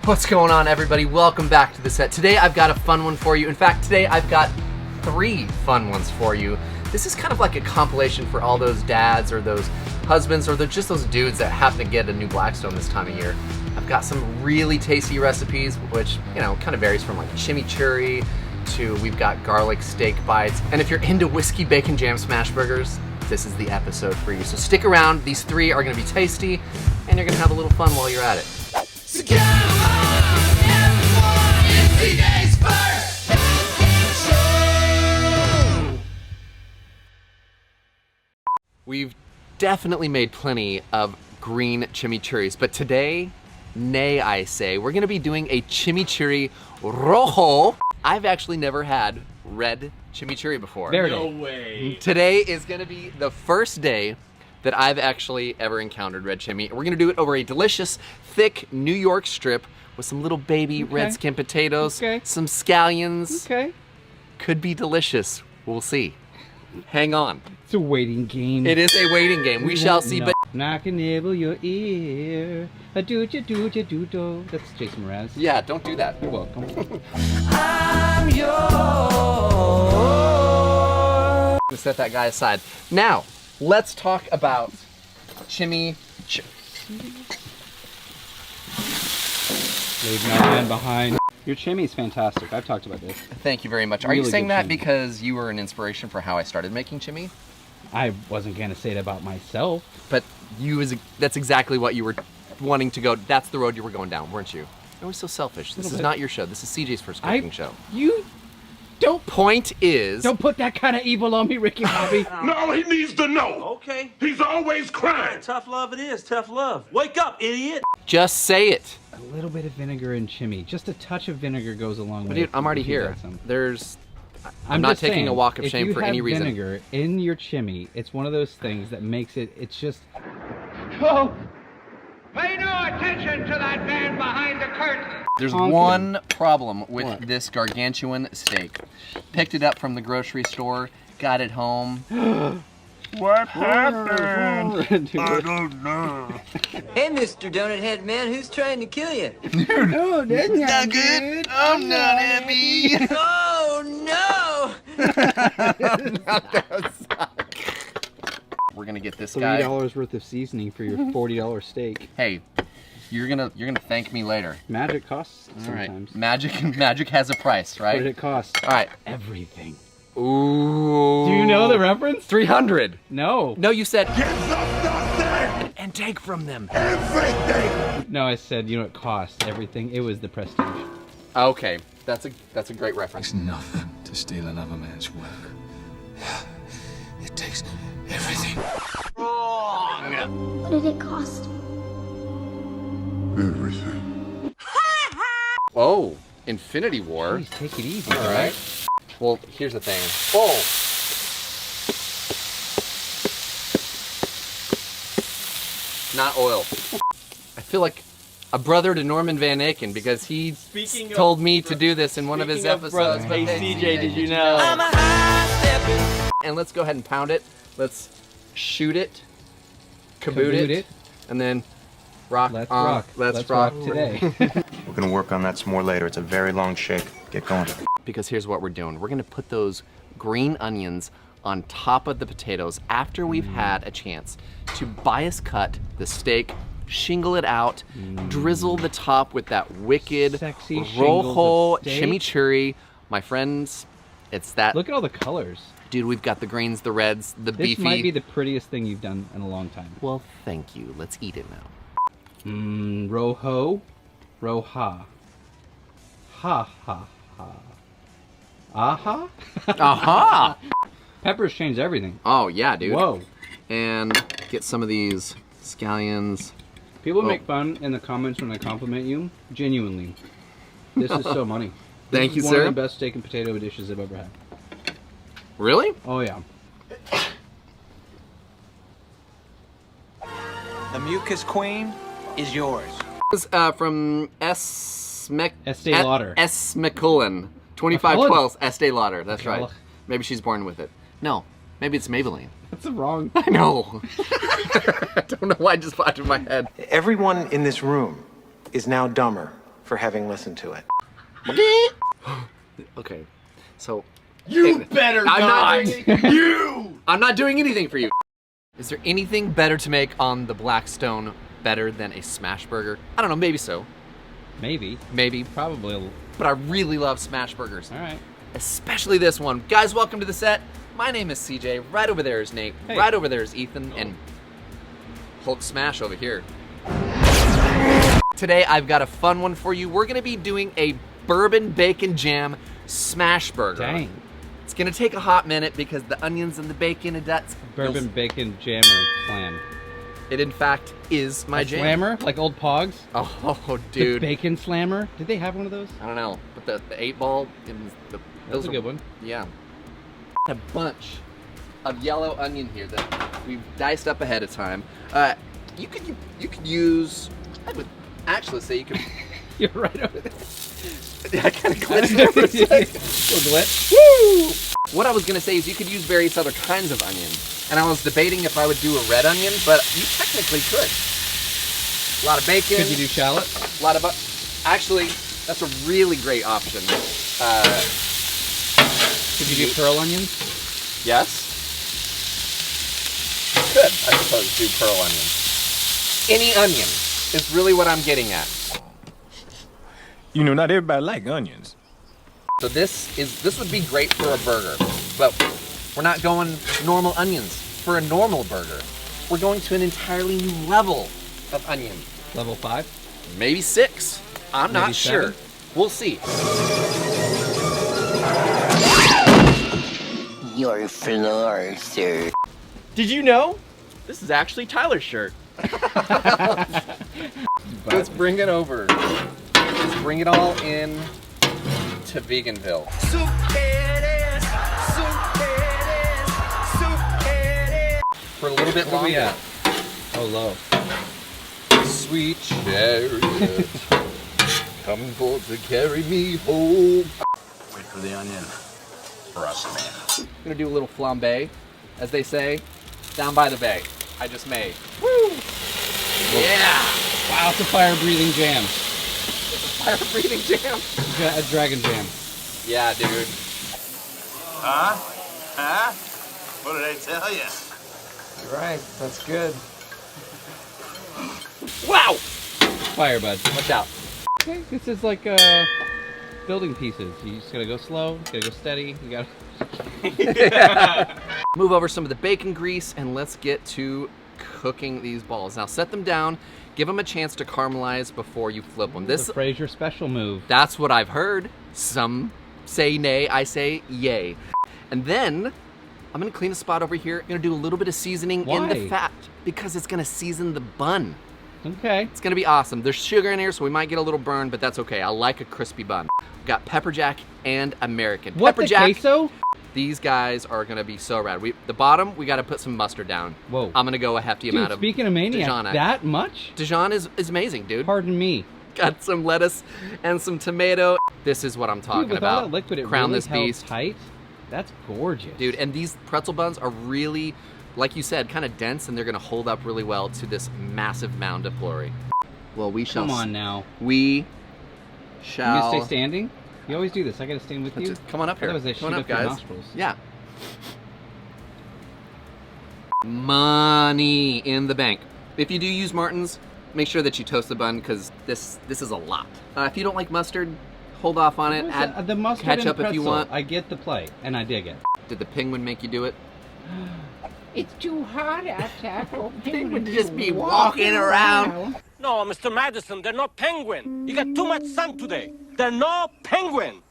What's going on, everybody? Welcome back to the set. Today I've got a fun one for you. In fact, today I've got 3 fun ones for you. This is kind of like a compilation for all those dads or those husbands or just those dudes that have to get a new Blackstone this time of year. I've got some really tasty recipes, which, you know, kind of varies from like chimichurri to we've got garlic steak bites. And if you're into whiskey bacon jam smash burgers, this is the episode for you. So stick around. These 3 are gonna be tasty and you're gonna have a little fun while you're at it. So come on, everyone, it's today's first show. We've definitely made plenty of green chimichurris, but today, nay I say, we're gonna be doing a Chimichurri Rojo. I've actually never had red chimichurri before. No way. Today is gonna be the first day that I've actually ever encountered red chimi. We're gonna do it over a delicious, thick New York strip with some little baby red skin potatoes, some scallions. Could be delicious, we'll see. Hang on. It's a waiting game. It is a waiting game, we shall see, but... Knock and nibble your ear, a do-ya-do-ya-do-do. That's Jason Mraz. Yeah, don't do that. You're welcome. I'm yours. I'm gonna set that guy aside. Now, let's talk about chimichurri. Leave no man behind. Your chimi's fantastic. I've talked about this. Thank you very much. Are Really you saying good that chimi. because you were an inspiration for how I started making chimi? I wasn't gonna say it about myself. But that's exactly what you were wanting to go. That's the road you were going down, weren't you? It was so selfish. This is not your show. This is CJ's first cooking show. You don't Point is... don't put that kind of evil on me, Ricky Bobby. No, he needs to know. Okay. He's always crying. Tough love it is, tough love. Wake up, idiot! Just say it. A little bit of vinegar and chimi. Just a touch of vinegar goes a long way. But dude, I'm already if you here. got some. I'm not just taking saying, a walk of shame for any reason. If you have vinegar in your chimi, it's one of those things that makes it, it's just... Oh! Pay no attention to that man behind the curtain. There's Honking. one problem with What? this gargantuan steak. Picked it up from the grocery store, got it home. What happened? Dude. I don't know. Hey, Mr. Donut Head Man, who's trying to kill you? No, that's not good. I'm not happy. Oh, no! We're gonna get this guy. $3 worth of seasoning for your $40 steak. Hey, you're gonna thank me later. Magic costs All right. sometimes. Magic has a price, What did right? it cost? All right. Everything. Ooh. Do you know the reference? 300. No. No, you said Get some nothing. and take from them. Everything. No, I said, you know, it costs everything. It was the Prestige. Okay, that's a great reference. Nothing to steal another man's work. It takes everything. What did it cost? Everything. Oh, Infinity War. Please take it easy. All right. Well, here's the thing. Oh. Not oil. I feel like a brother to Norman Van Aken because he told me to do this in one of his episodes. Hey, But CJ, did you know? And let's go ahead and pound it. Let's shoot it, kaboot it, and then rock. Let's rock. Let's rock today. We're gonna work on that some more later. It's a very long shake. Get going. Because here's what we're doing. We're gonna put those green onions on top of the potatoes after we've had a chance to bias cut the steak, shingle it out, drizzle the top with that wicked Sexy Rojo shingled steak. Chimichurri. My friends, it's that. Look at all the colors. Dude, we've got the greens, the reds, the This beefy. might be the prettiest thing you've done in a long time. Well, thank you. Let's eat it now. Rojo. Roja. Ha ha ha. Aha? Aha! Peppers change everything. Oh, yeah, dude. Whoa. And get some of these scallions. People make fun in the comments when I compliment you. Genuinely. This is so money. Thank This you, is sir. One of the best steak and potato dishes I've ever had. Really? Oh, yeah. The mucus queen is yours. This is from Estee Lauder. S. McCullen. 2512 Estee Lauder. That's right. Maybe she's born with it. No, maybe it's Maybelline. That's wrong. I know. I don't know why it just popped in my head. Everyone in this room is now dumber for having listened to it. Okay, so You better not! You! I'm not doing anything for you. Is there anything better to make on the Blackstone better than a smash burger? I don't know, maybe so. Maybe. Maybe. Probably. But I really love smash burgers. All right. Especially this one. Guys, welcome to the set. My name is CJ. Right over there is Nate. Hey. Right over there is Ethan. And Hulk Smash over here. Today, I've got a fun one for you. We're going to be doing a bourbon bacon jam smash burger. Dang. It's going to take a hot minute because the onions and the bacon and that's... Bourbon bacon jammer slam. It, in fact, is my jam. Slammer? Like old Pogs? Oh, The dude. bacon slammer? Did they have one of those? I don't know, but the 8-ball and the... That was a good one. Yeah. A bunch of yellow onion here that we've diced up ahead of time. You could use... I would actually say you could... You're right over there. I kind of glitched there for a second. Little glitch. Woo! What I was going to say is you could use various other kinds of onion. And I was debating if I would do a red onion, but you technically could. A lot of bacon. Could you do shallot? A lot of... Actually, that's a really great option. Could you do pearl onions? Yes. You could, I suppose, do pearl onion. Any onion is really what I'm getting at. You know, not everybody like onions. So this would be great for a burger, but we're not going normal onions for a normal burger. We're going to an entirely new level of onion. Level 5? Maybe 6. I'm Maybe not sure. 7? We'll see. Your floor, sir. Did you know? This is actually Tyler's shirt. Let's bring it over. Let's bring it all in to Veganville. For a little bit Where we longer. at? Oh, low. Sweet chariot, come forth to carry me home. Wait for the onion. Trust me. I'm gonna do a little flambe, as they say, down by the bay. I just made. Woo! Yeah! Wow, it's a fire-breathing jam. Fire-breathing jam. A dragon jam. Yeah, dude. Huh? Huh? What did I tell you? You're right. That's good. Wow! Fire, bud. Watch out. Okay, this is like building pieces. You just gotta go slow, you gotta go steady, you gotta... Move over some of the bacon grease and let's get to cooking these balls. Now set them down, give them a chance to caramelize before you flip them. This is a Frazier special move. That's what I've heard. Some say nay, I say yay. And then I'm gonna clean a spot over here. I'm gonna do a little bit of seasoning in the Why? fat because it's gonna season the bun. Okay. It's gonna be awesome. There's sugar in here, so we might get a little burn, but that's okay. I like a crispy bun. We've got pepper jack and American. What, Pepper the jack. queso? These guys are gonna be so rad. The bottom, we gotta put some mustard down. Whoa. I'm gonna go a hefty Dude, amount of speaking of Maniac, Dijon. that much? Dijon is amazing, dude. Pardon me. Got some lettuce and some tomato. This is what I'm talking Dude, with about. all that liquid, it Crown really this held beast. tight. That's gorgeous. Dude, and these pretzel buns are really, like you said, kind of dense, and they're gonna hold up really well to this massive mound of glory. Well, we shall. Come on now. We You shall. gonna stay standing? You always do this. I gotta stand with you. Just come on up here. Otherwise they Come on shoot up, up your guys. nostrils. Yeah. Money in the bank. If you do use Martin's, make sure that you toast the bun because this is a lot. If you don't like mustard, hold off on it. What is Add that? The mustard ketchup and if you pretzel. want. I get the play, and I dig it. Did the penguin make you do it? It's too hot outside for a Penguin to just be walking around. No, Mr. Madison, they're not penguin. You got too much sun today. They're not penguin.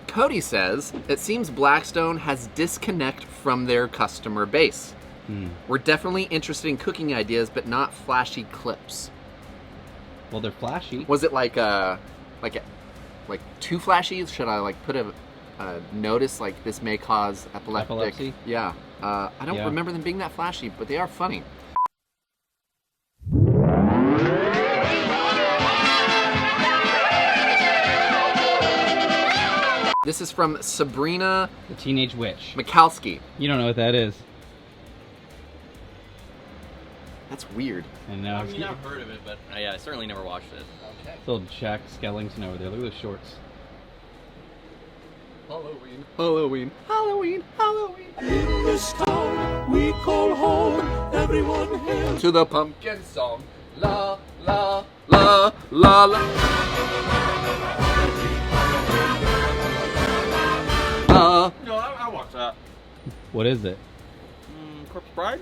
Cody says, it seems Blackstone has disconnect from their customer base. We're definitely interested in cooking ideas, but not flashy clips. Well, they're flashy. Was it like too flashy? Should I like put a notice like this may cause Epilepsy? Yeah. I don't Yeah. remember them being that flashy, but they are funny. This is from Sabrina The Teenage Witch. Mikalski. You don't know what that is. That's weird. And now I've heard of it, but yeah, I certainly never watched it. Okay. little Jack Skellington over there. Look at those shorts. Halloween, Halloween, Halloween, Halloween. In this town we call home, everyone hails To the pumpkin song. La, la, la, la, la. No, I watched that. What is it? Corpse Bride?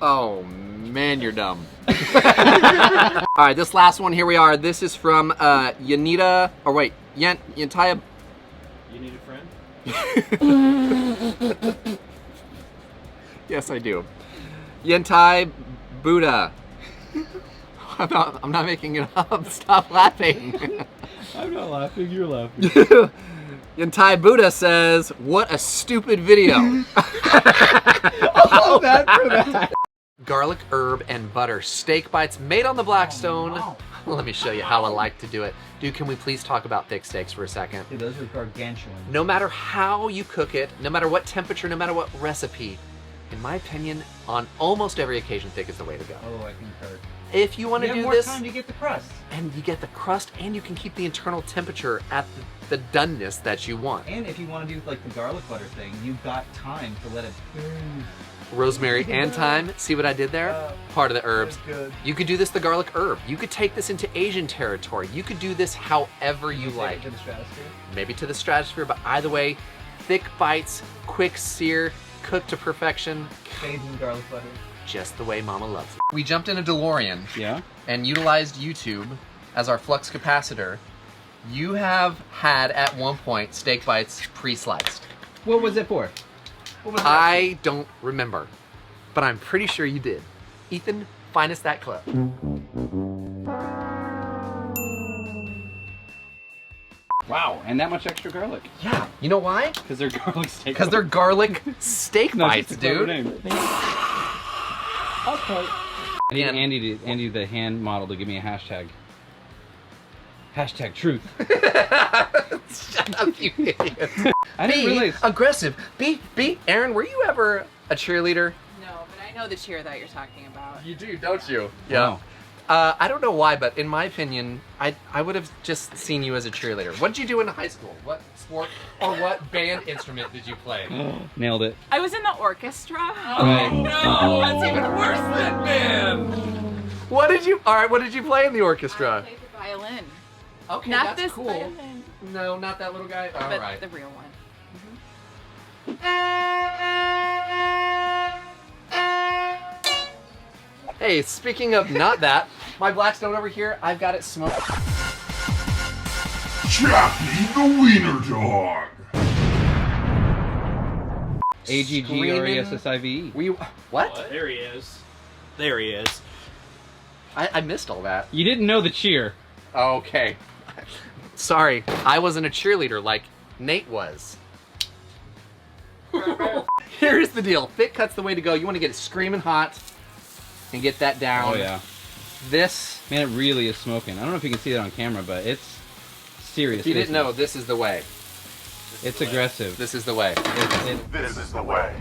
Oh man, you're dumb. All right, this last one, here we are. This is from Yanita, or wait, Yantaya. You need a friend? Yes, I do. Yentai Buddha. I'm not making it up. Stop laughing. I'm not laughing, you're laughing. Yentai Buddha says, "What a stupid video." All that for that. Garlic, herb, and butter steak bites made on the Blackstone. Oh, no. Let me show you how I like to do it. Dude, can we please talk about thick steaks for a second? Dude, those are gargantuan. No matter how you cook it, no matter what temperature, no matter what recipe, in my opinion, on almost every occasion, thick is the way to go. Oh, I concur. If you want to do more this, time to get the crust. and you get the crust, and you can keep the internal temperature at the doneness that you want. And if you want to do like the garlic butter thing, you've got time to let it burn. Rosemary and thyme. See what I did there? Part of the herbs. Good. You could do this the garlic herb. You could take this into Asian territory. You could do this however you like. To the stratosphere. Maybe to the stratosphere, but either way, thick bites, quick sear, cooked to perfection. Bathed in garlic butter. Just the way Mama loves it. We jumped in a DeLorean. Yeah? And utilized YouTube as our flux capacitor. You have had at one point steak bites pre-sliced. What was it for? I don't remember, but I'm pretty sure you did. Ethan, find us that clip. Wow, and that much extra garlic. Yeah. You know why? Because they're garlic steak. Because they're garlic steak No, bites, just a clever dude. name. Okay. I need Andy the hand model to give me a hashtag. Hashtag truth. Shut up, you idiot. I didn't realize. Aggressive. Be. Aaron, were you ever a cheerleader? No, but I know the cheer that you're talking about. You do, don't you? Yeah. I don't know why, but in my opinion, I would have just seen you as a cheerleader. What did you do in high school? What sport or what band instrument did you play? Nailed it. I was in the orchestra. Oh no, that's even worse than band. What did you play in the orchestra? I played the violin. Okay, Not that's this cool. violin, No, not that little guy. All but right. the real one. Hey, speaking of not that, my Blackstone over here, I've got it smoked. Chappie the Wiener Dog. AGGRESSIVE. What? There he is. There he is. I missed all that. You didn't know the cheer. Okay. Sorry, I wasn't a cheerleader like Nate was. Here's the deal. Thick cut's the way to go. You want to get it screaming hot and get that down. Oh yeah. This, Man, it really is smoking. I don't know if you can see that on camera, but it's serious. if you didn't business. know, this is the way. It's aggressive. This is the way. This is the way.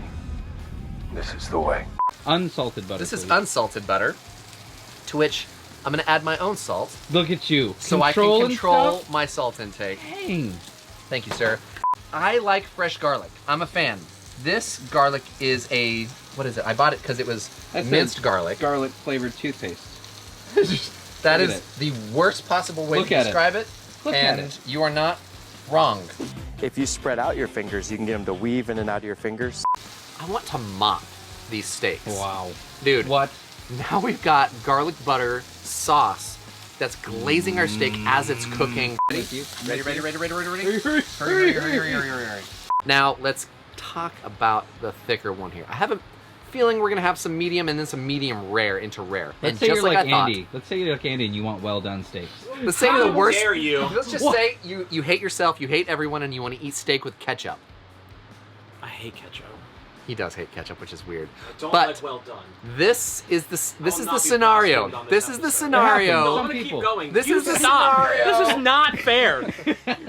This is the way. Unsalted butter. This is please. unsalted butter, to which I'm going to add my own salt Look at you. so I Control can and control stuff? my salt intake. Dang. Thank you, sir. I like fresh garlic. I'm a fan. This garlic is a, what is it? I bought it because it was That's minced garlic. Garlic flavored toothpaste. That Look is at the worst possible way Look to at it. describe it. Look at and it. you are not wrong. If you spread out your fingers, you can get them to weave in and out of your fingers. I want to mop these steaks. Wow. Dude, What? now we've got garlic butter sauce that's glazing our steak as it's cooking. Thank you. Ready. Hurry. Hurry. Now let's talk about the thicker one here. I have a feeling we're gonna have some medium and then some medium rare into rare. Let's and say just you're like I thought, Andy. Let's say you're like Andy and you want well done steaks. let's say the worst. dare you? Let's just What? say you hate yourself, you hate everyone, and you want to eat steak with ketchup. I hate ketchup. He does hate ketchup, which is weird. I don't but like well done. this is the not scenario. be prosecuted on This this is the episode. scenario. No, I'm gonna keep going. This You is the stop. scenario. This is not fair.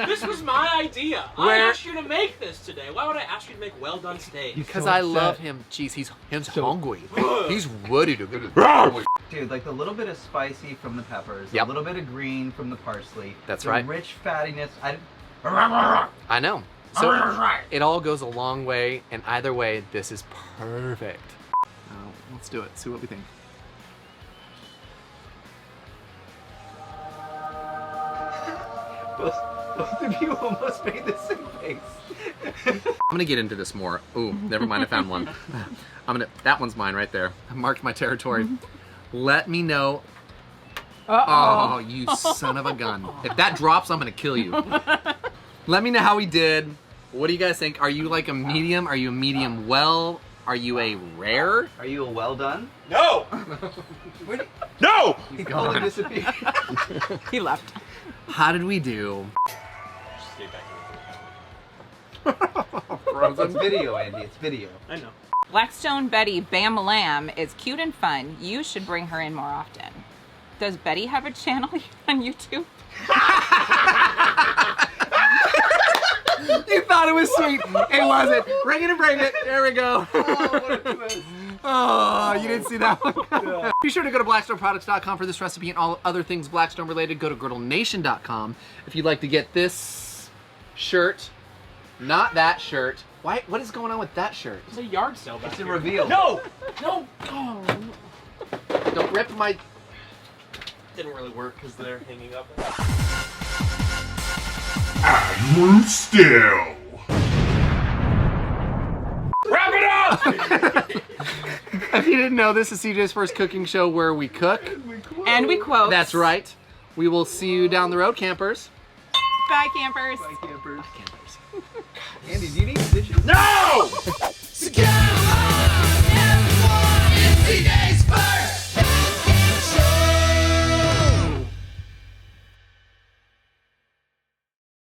This was my idea. Where- I asked you to make this today. Why would I ask you to make well done steak? Because so I upset. love him. Jeez, he's hungry. He's ready to go. Dude, like the little bit of spicy from the peppers, Yep. a little bit of green from the parsley. That's the right. rich fattiness. I know. So it all goes a long way, and either way, this is perfect. Let's do it. See what we think. Both of you almost made the same face. I'm gonna get into this more. Ooh, never mind. I found one. That one's mine right there. I marked my territory. Let me know. Oh, you son of a gun! If that drops, I'm gonna kill you. Let me know how he did. What do you guys think? Are you like a medium? Are you a medium well? Are you a rare? Are you a well done? No! No! He fully disappeared. He left. How did we do? Just stay back It's video, Andy. It's video. I know. Blackstone Betty Bam Lamb is cute and fun. You should bring her in more often. Does Betty have a channel on YouTube? You thought it was sweet. It wasn't. Bring it and bring it. There we go. Oh, what a twist. Oh, you didn't see that one. Yeah. Be sure to go to blackstoneproducts.com for this recipe and all other things Blackstone related. Go to griddlenation.com if you'd like to get this shirt, not that shirt. Why? What is going on with that shirt? It's a yard sale back It's a here. reveal. No! No! Oh. Don't rip my... Didn't really work because they're hanging up. Admiral Still. Wrap it up! If you didn't know, this is CJ's first cooking show where we cook. And we quote. That's right. We will see you down the road, campers. Bye, campers. Bye, campers. Andy, do you need tissues? No!